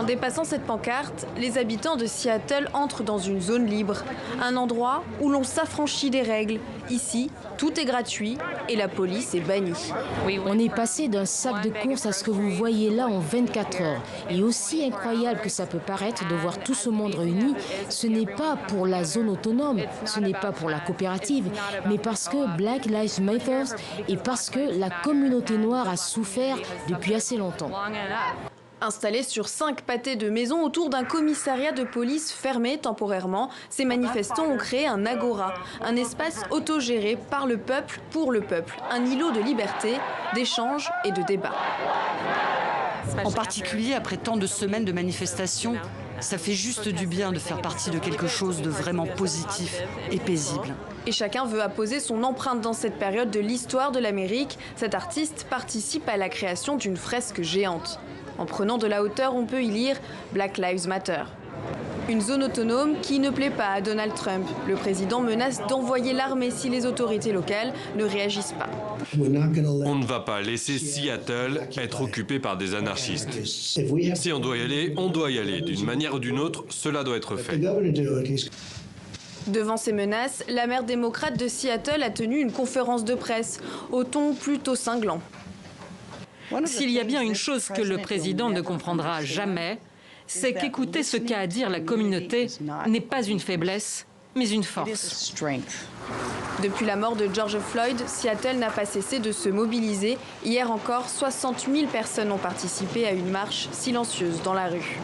En dépassant cette pancarte, les habitants de Seattle entrent dans une zone libre, un endroit où l'on s'affranchit des règles. Ici, tout est gratuit et la police est bannie. On est passé d'un sac de courses à ce que vous voyez là en 24 heures. Et aussi incroyable que ça peut paraître de voir tout ce monde réuni, ce n'est pas pour la zone autonome, ce n'est pas pour la coopérative, mais parce que Black Lives Matter et parce que la communauté noire a souffert depuis assez longtemps. Installés sur 5 pâtés de maisons autour d'un commissariat de police fermé temporairement, ces manifestants ont créé un agora, un espace autogéré par le peuple pour le peuple, un îlot de liberté, d'échange et de débat. En particulier après tant de semaines de manifestations, ça fait juste du bien de faire partie de quelque chose de vraiment positif et paisible. Et chacun veut apposer son empreinte dans cette période de l'histoire de l'Amérique. Cet artiste participe à la création d'une fresque géante. En prenant de la hauteur, on peut y lire « Black Lives Matter ». Une zone autonome qui ne plaît pas à Donald Trump. Le président menace d'envoyer l'armée si les autorités locales ne réagissent pas. On ne va pas laisser Seattle être occupé par des anarchistes. Si on doit y aller, on doit y aller. D'une manière ou d'une autre, cela doit être fait. Devant ces menaces, la maire démocrate de Seattle a tenu une conférence de presse au ton plutôt cinglant. S'il y a bien une chose que le président ne comprendra jamais, c'est qu'écouter ce qu'a à dire la communauté n'est pas une faiblesse, mais une force. Depuis la mort de George Floyd, Seattle n'a pas cessé de se mobiliser. Hier encore, 60 000 personnes ont participé à une marche silencieuse dans la rue.